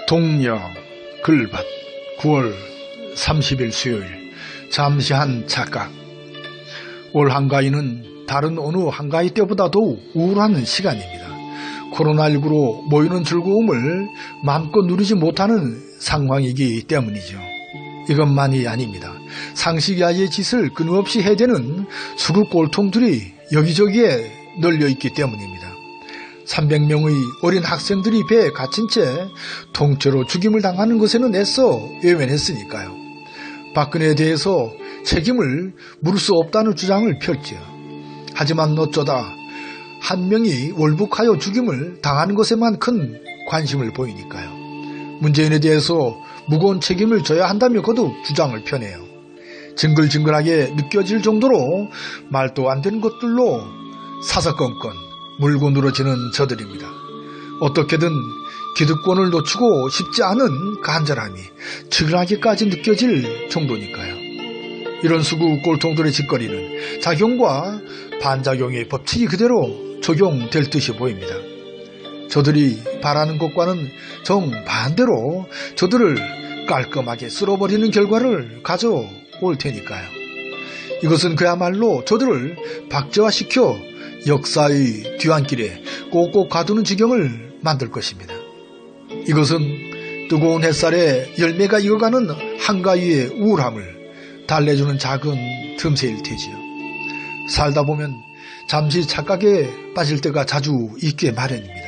동력 글밭 9월 30일 수요일 잠시 한 착각. 올 한가위는 다른 어느 한가위 때보다도 우울한 시간입니다. 코로나19로 모이는 즐거움을 마음껏 누리지 못하는 상황이기 때문이죠. 이것만이 아닙니다. 상식야의 짓을 끊임없이 해대는 수급 꼴통들이 여기저기에 널려있기 때문입니다. 300명의 어린 학생들이 배에 갇힌 채 통째로 죽임을 당하는 것에는 애써 외면했으니까요. 박근혜에 대해서 책임을 물을 수 없다는 주장을 펼지요. 하지만 어쩌다 한 명이 월북하여 죽임을 당하는 것에만 큰 관심을 보이니까요. 문재인에 대해서 무거운 책임을 져야 한다며 거듭 주장을 펴내요. 징글징글하게 느껴질 정도로 말도 안 되는 것들로 사사건건 물고 늘어지는 저들입니다. 어떻게든 기득권을 놓치고 싶지 않은 간절함이 측은하게까지 느껴질 정도니까요. 이런 수구 꼴통들의 짓거리는 작용과 반작용의 법칙이 그대로 적용될 듯이 보입니다. 저들이 바라는 것과는 정반대로 저들을 깔끔하게 쓸어버리는 결과를 가져올 테니까요. 이것은 그야말로 저들을 박제화시켜 역사의 뒤안길에 꼭꼭 가두는 지경을 만들 것입니다. 이것은 뜨거운 햇살에 열매가 익어가는 한가위의 우울함을 달래주는 작은 틈새일 테지요. 살다 보면 잠시 착각에 빠질 때가 자주 있게 마련입니다.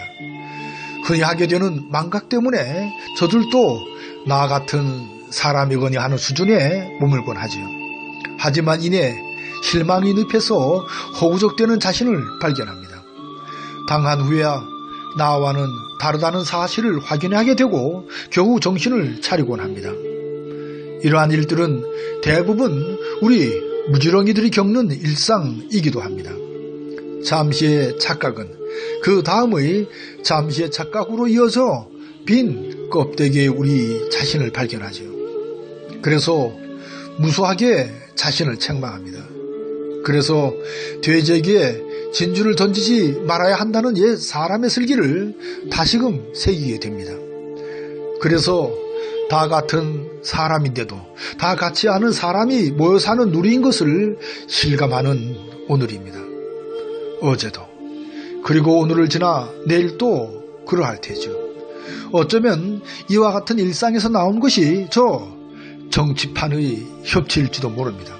흔히 하게 되는 망각 때문에 저들도 나 같은 사람이거니 하는 수준에 머물곤 하지요. 하지만 이내 실망이 늪에서 허우적대는 자신을 발견합니다. 당한 후에야 나와는 다르다는 사실을 확인하게 되고 겨우 정신을 차리곤 합니다. 이러한 일들은 대부분 우리 무지렁이들이 겪는 일상이기도 합니다. 잠시의 착각은 그 다음의 잠시의 착각으로 이어져 빈 껍데기에 우리 자신을 발견하죠. 그래서 무수하게 자신을 책망합니다. 그래서 돼지에게 진주를 던지지 말아야 한다는 옛 사람의 슬기를 다시금 새기게 됩니다. 그래서 다 같은 사람인데도 다 같지 않은 사람이 모여 사는 누리인 것을 실감하는 오늘입니다. 어제도 그리고 오늘을 지나 내일 또 그러할 테죠. 어쩌면 이와 같은 일상에서 나온 것이 저 정치판의 협치일지도 모릅니다.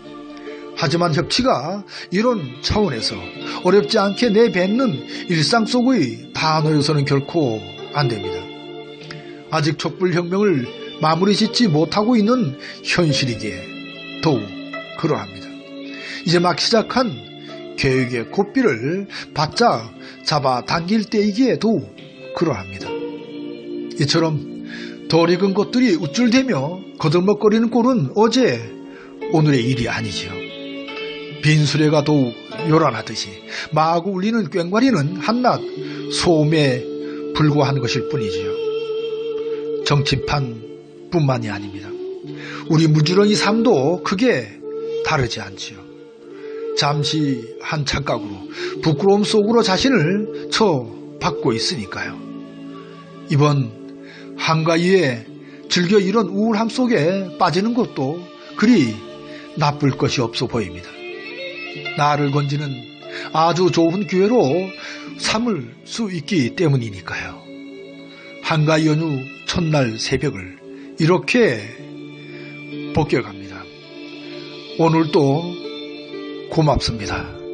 하지만 협치가 이런 차원에서 어렵지 않게 내뱉는 일상 속의 단어여서는 결코 안 됩니다. 아직 촛불혁명을 마무리 짓지 못하고 있는 현실이기에 더욱 그러합니다. 이제 막 시작한 계획의 고삐를 바짝 잡아 당길 때이기에 더욱 그러합니다. 이처럼 덜 익은 것들이 우쭐대며 거들먹거리는 꼴은 어제 오늘의 일이 아니지요. 빈 수레가 더욱 요란하듯이 마구 울리는 꽹과리는 한낱 소음에 불과한 것일 뿐이지요. 정치판뿐만이 아닙니다. 우리 무지렁이 삶도 크게 다르지 않지요. 잠시 한 착각으로 부끄러움 속으로 자신을 처박고 있으니까요. 이번 한가위에 즐겨 이런 우울함 속에 빠지는 것도 그리 나쁠 것이 없어 보입니다. 나를 건지는 아주 좋은 기회로 삼을 수 있기 때문이니까요. 한가위 연휴 첫날 새벽을 이렇게 벗겨갑니다. 오늘도 고맙습니다.